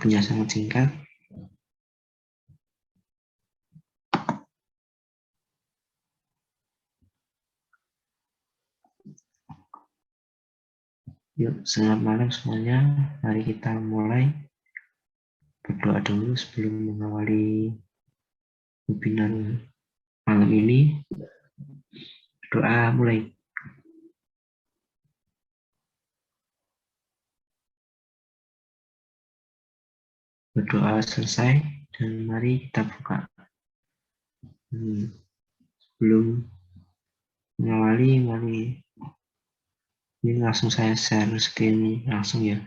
waktunya sangat singkat. Yuk, selamat malam semuanya. Mari kita mulai berdoa dulu sebelum mengawali webinar malam ini. Doa mulai. Berdoa selesai dan mari kita buka. Sebelum mengawali, ini langsung saya share screen langsung ya.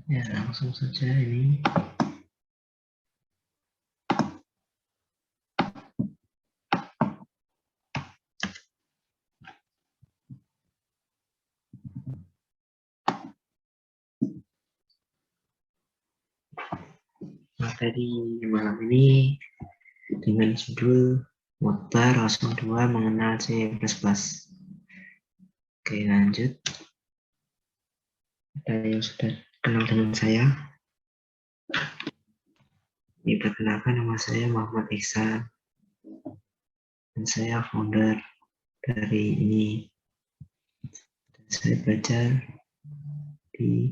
Ya, langsung saja ini. Materi malam ini dengan judul Motor 02 mengenal C++. Oke, lanjut. Ada yang sudah kenal dengan saya? Ini perkenalkan, nama saya Muhammad Iksan dan saya founder dari ini. Dan saya belajar di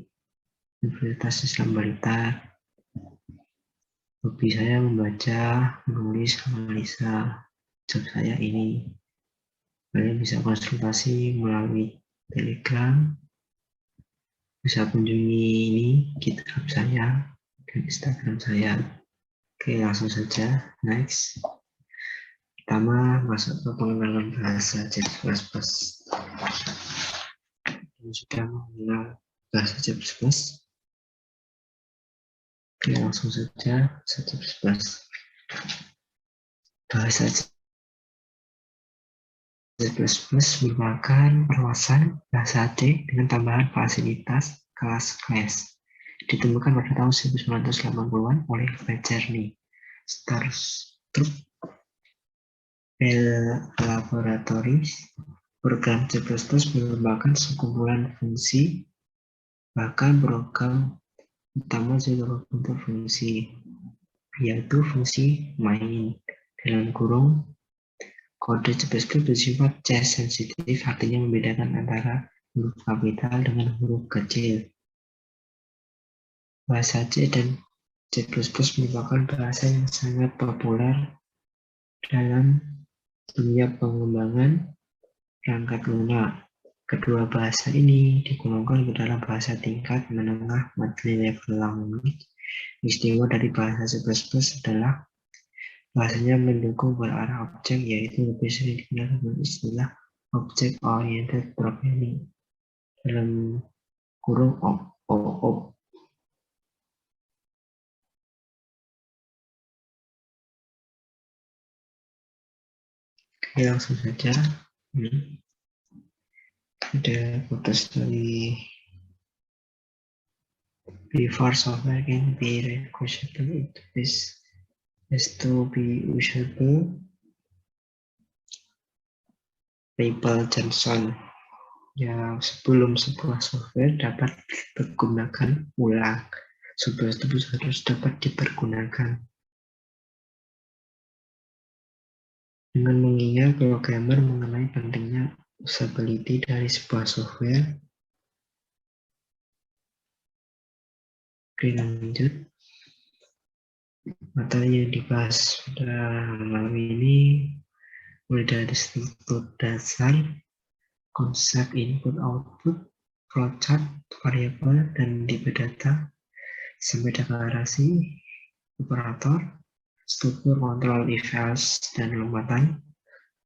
Universitas Islam Blitar. Hobi saya membaca, menulis, analisa. Job saya ini. Kalian bisa konsultasi melalui Telegram. Bisa kunjungi ini GitHub saya dan Instagram saya. Oke, langsung saja. Next. Pertama, masuk ke pengenalan bahasa C++. Sudah mengenal bahasa C++? Oke, langsung saja C++. Bahasa C++ merupakan perluasan bahasa C dengan tambahan fasilitas kelas. Ditemukan pada tahun 1980-an oleh Fajerny Starstrup Laboratories. Program C++ merupakan sekumpulan fungsi, bahkan program utama juga berbentuk fungsi, yaitu fungsi main. Dalam kurung, kode C++ bersifat case sensitif, artinya membedakan antara huruf kapital dengan huruf kecil. Bahasa C dan C++ merupakan bahasa yang sangat populer dalam dunia pengembangan perangkat lunak. Kedua bahasa ini digolongkan ke dalam bahasa tingkat menengah multi-level language. Istimewa dari bahasa C++ adalah bahasanya mendukung berarah objek, yaitu lebih sering dikenal dengan istilah Object Oriented Programming. Dalam kurung OOP. Oke, langsung saja. Ada quotes dari before software can be reusable, it has to be usable. Rebel Johnson. Ya, sebelum sebuah software dapat digunakan ulang, software tersebut harus dapat dipergunakan. Dengan mengingat programmer mengenai pentingnya usability dari sebuah software. Oke, lanjut. Materi yang dibahas pada malam ini mulai dari struktur dasar, konsep input-output, flowchart, variabel, dan tipe data, sampai deklarasi, operator, struktur kontrol if else dan lompatan,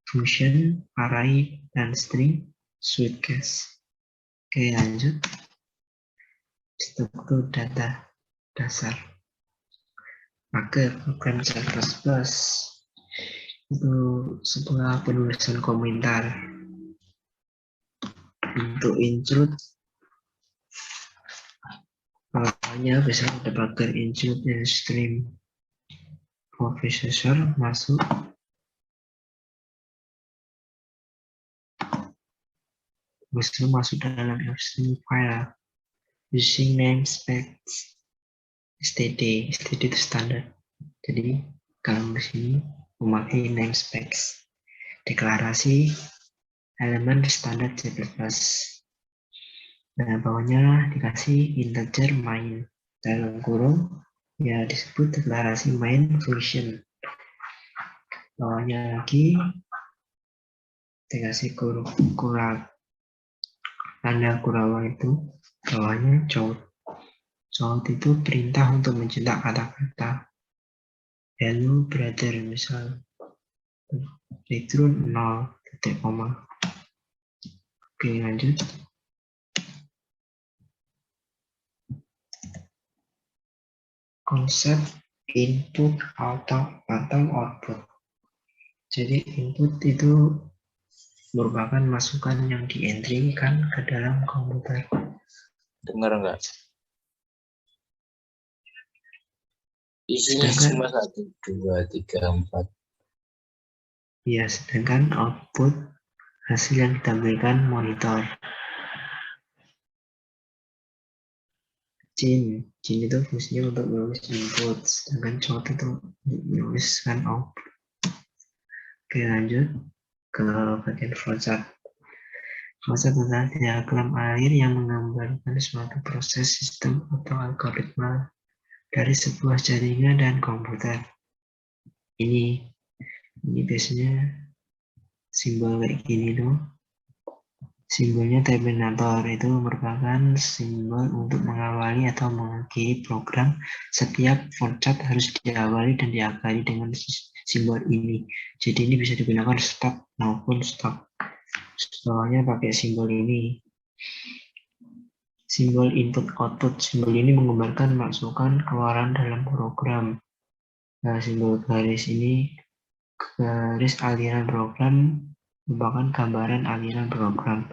function, array, dan string, switch case. Oke, lanjut. struktur data dasar. Pakai program C++ itu sebuah penulisan komentar. Untuk include, awalnya bisa ada pagar include dan stream professor masuk dalam string file using namespace std itu standar. Jadi kalau di sini memakai namespace deklarasi elemen standar C++. Nah, bawahnya dikasih integer main dalam kurung ya disebut deklarasi main function. Bawahnya lagi dikasih tanda kurawa itu bawahnya count. Count itu perintah untuk mencetak kata-kata. Hello brother misal return 0 titik koma. Oke, lanjut. Konsep input atau output. Jadi input itu merupakan masukan yang di-entry-kan ke dalam komputer. Dengar enggak? Isinya cuma 1, 2, 3, 4. Ya, sedangkan output hasil yang ditampilkan monitor. Jin itu fungsinya untuk menulis input, sedangkan count itu menuliskan output. Oke, lanjut ke bagian flowchart. Flowchart adalah diagram air yang menggambarkan suatu proses sistem atau algoritma dari sebuah jaringan dan komputer. Ini biasanya simbol kayak gini tuh. Simbolnya terminator itu merupakan simbol untuk mengawali atau mengakhiri program. Setiap flowchart harus diawali dan diakhiri dengan simbol ini. Jadi ini bisa digunakan start maupun stop. Setelahnya pakai simbol ini. Simbol input output. Simbol ini menggambarkan masukan keluaran dalam program. Nah, simbol garis ini garis aliran program merupakan gambaran aliran program.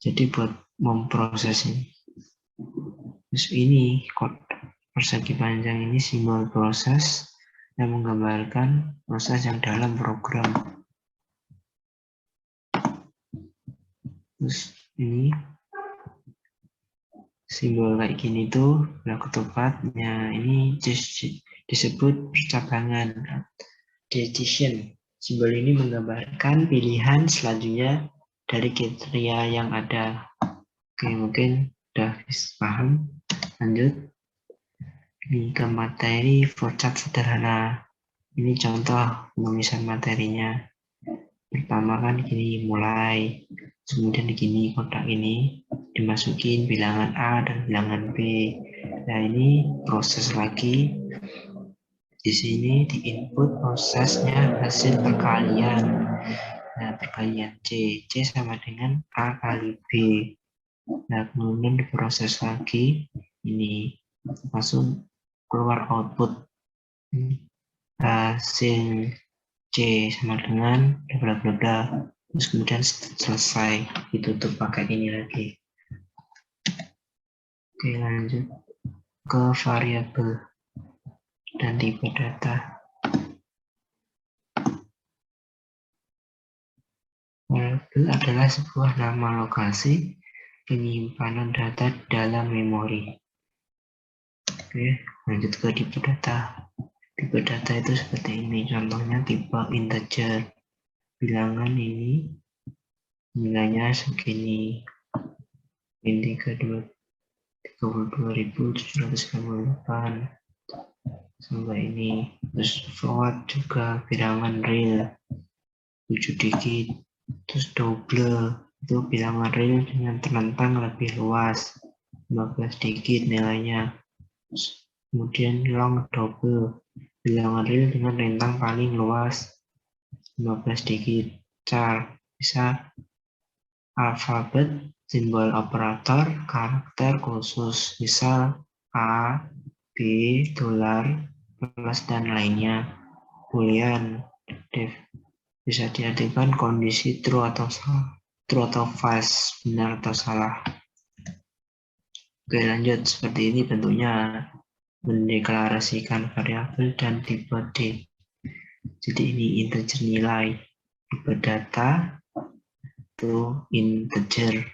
Jadi buat memproses ini. Terus ini persegi panjang ini simbol proses yang menggambarkan proses yang dalam program. Terus ini simbol kayak gini tuh belah ketupatnya ini disebut percabangan decision. Simbol ini menggambarkan pilihan selanjutnya dari kriteria yang ada. Oke, mungkin udah paham. Lanjut. Ini ke materi flowchart sederhana. Ini contoh penulisan materinya. Pertama kan gini mulai, kemudian gini kotak ini dimasukin bilangan A dan bilangan B. Nah ini proses lagi. Di sini di input prosesnya hasil perkalian. Nah, perkalian C sama dengan A kali B. Nah, kemudian diproses lagi. Ini langsung keluar output. Hasil C sama dengan bla bla bla. Terus kemudian selesai ditutup pakai ini lagi. Oke, lanjut ke variabel dan tipe data. Variabel adalah sebuah nama lokasi penyimpanan data dalam memori. Oke, lanjut ke tipe data. Tipe data itu seperti ini, contohnya tipe integer. Bilangan ini nilainya segini. Ini ke 32.798 sampai ini. Terus float juga bilangan real 7 digit. Terus double itu bilangan real dengan terentang lebih luas 15 digit nilainya. Kemudian long double bilangan real dengan rentang paling luas 15 digit. Char bisa alfabet simbol operator, karakter khusus, misal A, B, dolar, plus, dan lainnya. Boolean bisa diartikan kondisi true atau false, benar atau salah. Oke, lanjut. Seperti ini bentuknya, mendeklarasikan variabel dan tipe D. Jadi ini integer nilai, tipe data itu integer.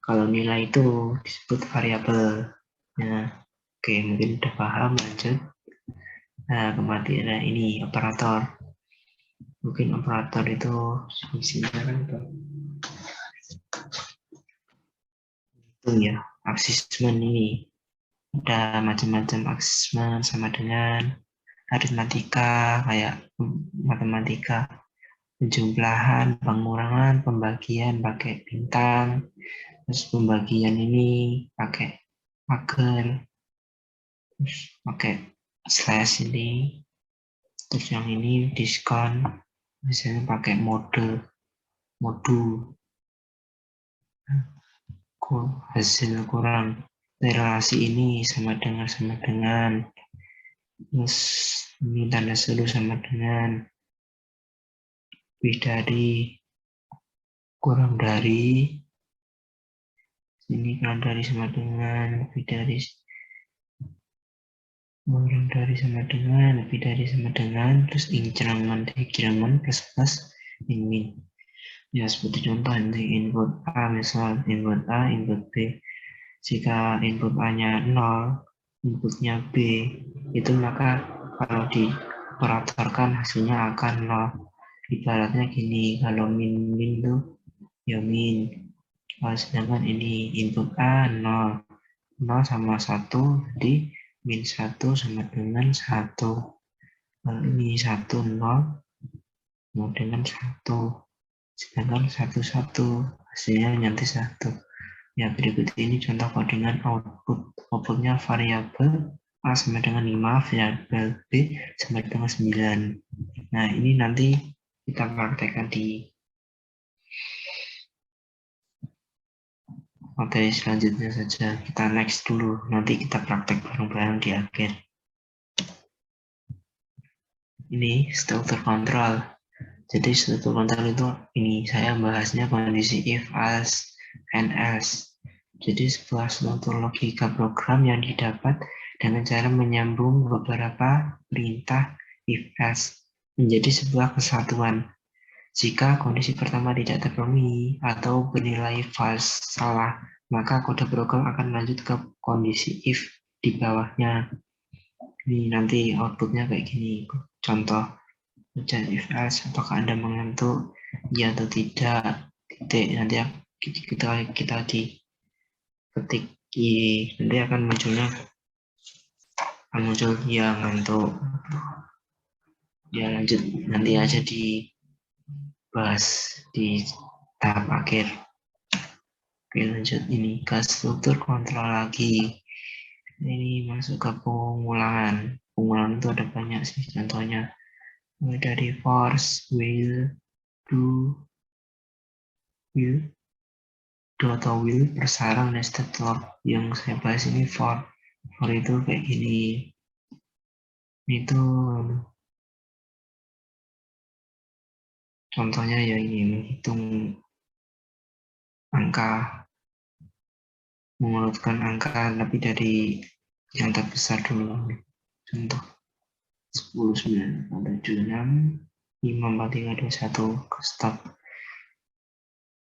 Kalau nilai itu disebut variabel. Nah, oke, mungkin udah paham, lanjut. Nah, kemudian ini operator. Mungkin operator itu fungsinya kan itu ya, aksesmen ini. Ada macam-macam aksesmen sama dengan aritmatika, kayak matematika, penjumlahan, pengurangan, pembagian pakai bintang, terus pembagian ini pakai pagar, terus pakai slash ini, terus yang ini diskon, misalnya pakai modu hasil kurang, relasi ini sama dengan terus ini tanda seru sama dengan lebih dari, kurang dari, ini kurang dari sama dengan, lebih dari, kurang dari sama dengan, lebih dari sama dengan, terus increment plus min. Ya, seperti contoh nanti input A, misal input A, input B. Jika input A-nya 0, inputnya B, itu maka kalau dioperatorkan hasilnya akan 0. Ibaratnya gini, kalau min itu ya min. Sedangkan ini input A 0. 0 sama 1, jadi min 1 sama dengan 1. Kalau ini 1, 0, sama dengan 1. Sedangkan 1, 1, hasilnya nanti 1. Ya, berikut ini contoh codingan output. Outputnya variabel A sama dengan 5, variabel B sama dengan 9. Nah, ini nanti kita praktekkan di materi selanjutnya saja. Kita next dulu, nanti kita praktek bareng-bareng di akhir. Ini struktur kontrol. Jadi struktur kontrol itu ini saya bahasnya kondisi if, else, and else. Jadi sebuah struktur logika program yang didapat dengan cara menyambung beberapa perintah if else menjadi sebuah kesatuan. Jika kondisi pertama tidak terpenuhi atau bernilai false salah, maka kode program akan lanjut ke kondisi if di bawahnya. Ini nanti outputnya kayak gini. Contoh. Dan if else, apakah Anda mengantuk, ya atau tidak, titik, nanti kita di ketik I, nanti akan muncul ya ngantuk. Ya lanjut, nanti aja dibahas di tahap akhir. Oke, lanjut ini ke struktur kontrol lagi. Ini masuk ke pengulangan. Pengulangan itu ada banyak sih contohnya. Mulai dari force, will, do atau will, bersarang, nested loop. Yang saya bahas ini for itu kayak gini. Itu contohnya ya ini, menghitung angka, mengurutkan angka lebih dari yang terbesar dulu. Contoh 10, 9, 8, 7, 6, 5, 4, 3, 2, 1, stop.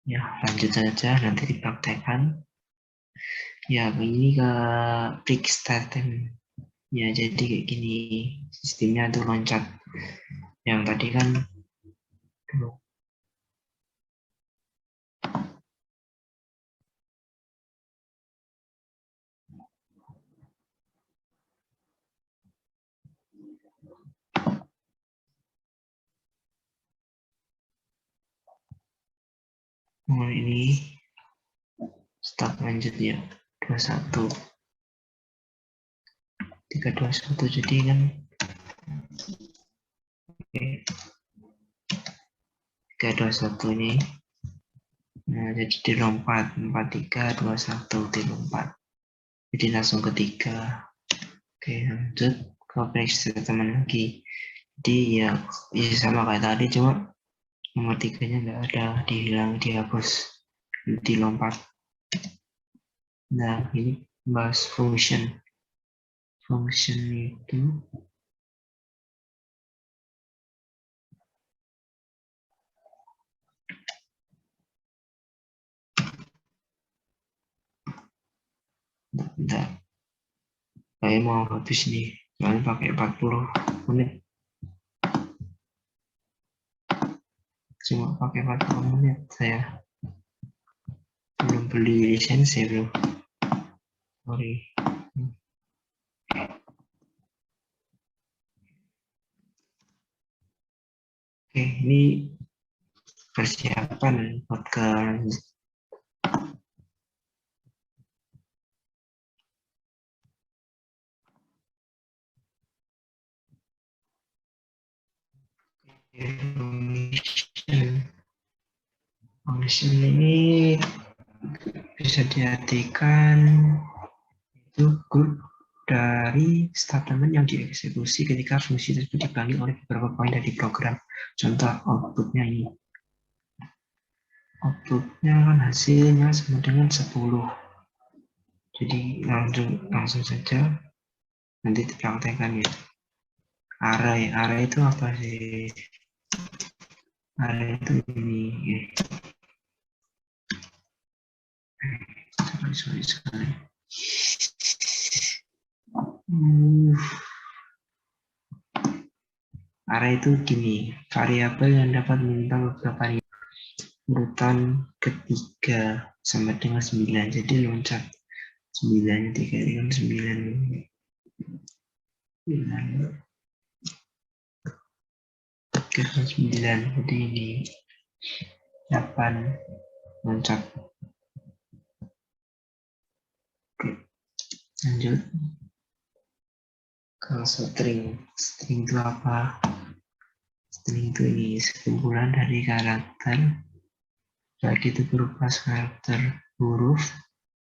Ya, lanjut saja, nanti dipraktekkan. Ya, ini ke break statement. Ya, jadi kayak gini, sistemnya tuh loncat. Yang tadi kan ini start lanjut ya, 21 321, jadi kan oke, 321 ini Nah, jadi dilompat 4, 3, 2, 1, dilompat. Jadi langsung ketiga. Oke, lanjut ke page teman lagi. Jadi ya sama kayak tadi, cuma nomor 3-nya nggak ada, dihilang, dihapus, dilompat. Nah, ini bahas function. Function itu bentar, saya mau habis nih, soalnya pakai 40 menit. Cuma pakai 40 menit, saya belum beli lisensi bro. Sorry. Oke, ini persiapan buat ke function. Function ini bisa diartikan itu grup dari statement yang dieksekusi ketika fungsi tersebut dipanggil oleh beberapa poin dari program. Contoh outputnya ini. Outputnya kan hasilnya sama dengan 10. Jadi langsung saja nanti dipraktekkan ya. Array itu apa sih? Array itu ini. Sorry. Array itu gini, variabel yang dapat menyimpan beberapa urutan ketiga sama dengan 9. Jadi loncat 9 dikalikan 9. 9. Jadi ini 8 loncat. Oke, lanjut. Kalau string itu apa? String itu ini sekumpulan dari karakter, baik itu berupa karakter huruf,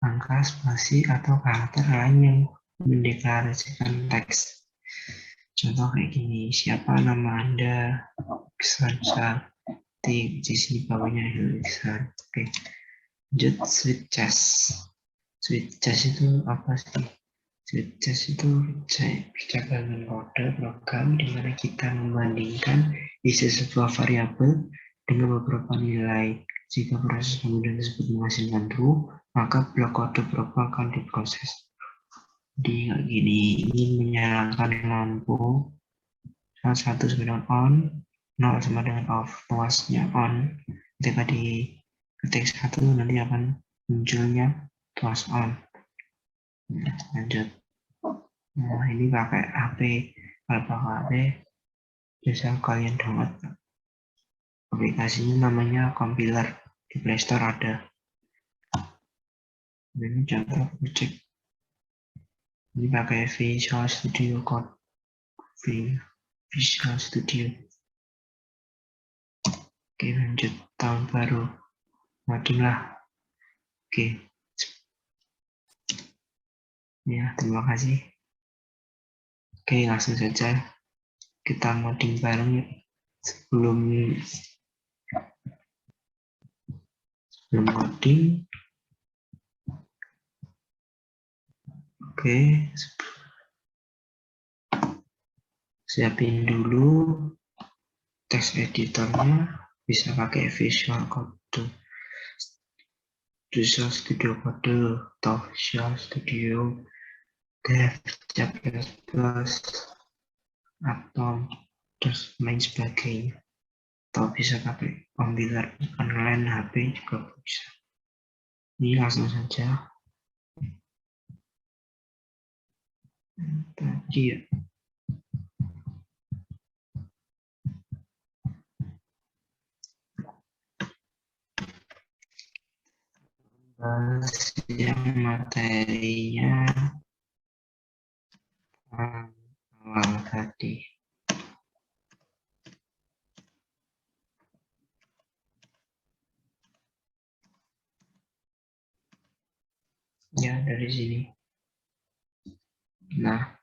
angka, spasi, atau karakter lain yang mendeklarasikan teks. Contoh kayak gini, siapa nama Anda? Saja di sini bawahnya Ilsan. Oke, lanjut switch chess. Switch chess itu apa sih? Switches itu percakapan kode program di mana kita membandingkan isi sebuah variabel dengan beberapa nilai. Jika proses pembandingan tersebut menghasilkan true, maka blok kode program akan diproses. Jadi kayak gini, ingin menyalakan lampu, salah satu sama dengan on, 0 sama dengan off, tuasnya on. Ketika diketik 1 nanti akan munculnya tuas on. Nah, lanjut. Nah, ini pakai HP. Kalau pakai HP, bisa kalian download aplikasinya, namanya compiler. Di Play Store ada. Ini contoh project. Ini pakai Visual Studio Code. Visual Studio. Oke, lanjut tahun baru. Makin lah. Oke. Ya, terima kasih. Oke, langsung saja kita ngoding bareng yuk. Sebelum ngoding. Oke. Siapin dulu text editornya, bisa pakai Visual Code, Visual Studio Code, atau Visual Studio, Dev, JavaScript, atau dan lain sebagainya. Atau bisa pakai compiler online HP juga bisa. Ini langsung saja. Tadi ya. Yang materinya awal tadi. ya dari sini. Nah,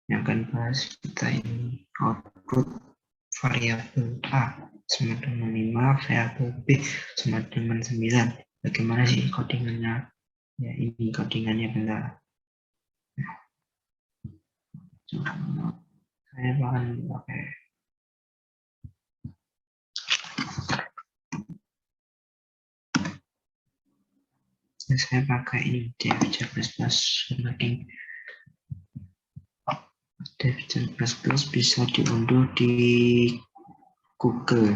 yang akan bahas kita ini output variabel A sama dengan 5, variabel B sama dengan 9. Bagaimana sih codingannya? Ya ini codingannya bentar. Saya akan pakai saya pakai ini Dev C++ formatting. Dev C++ bisa diunduh di Google.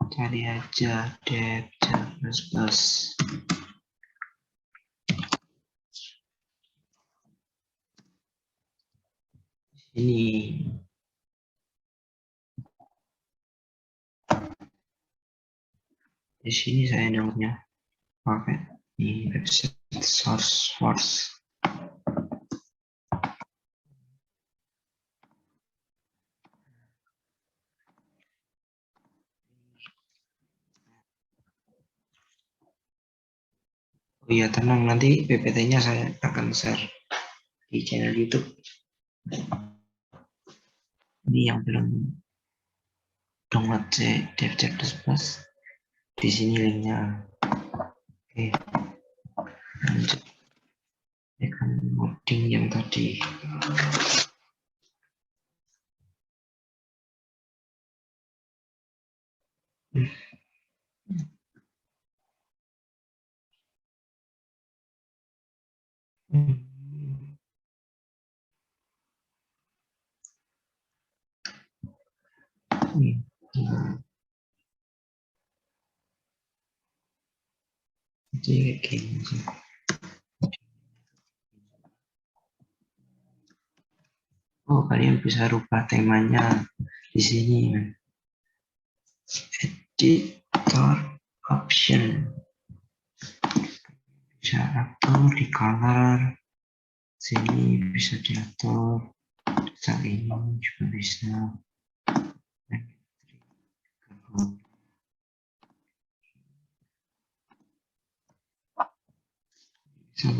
Cari aja Dev C++. Ini di sini saya downloadnya pakai di website SourceForge. Oh iya tenang, nanti PPT-nya saya akan share di channel YouTube. Ini yang belum download Dev C++, di sini linknya. Oke, lanjut tekan modding yang tadi. Jadi kayak gini. Oh, kalian bisa rubah temanya di sini. Editor option. Bisa atur di color. Sini bisa diatur. Saat ini juga bisa. Bisa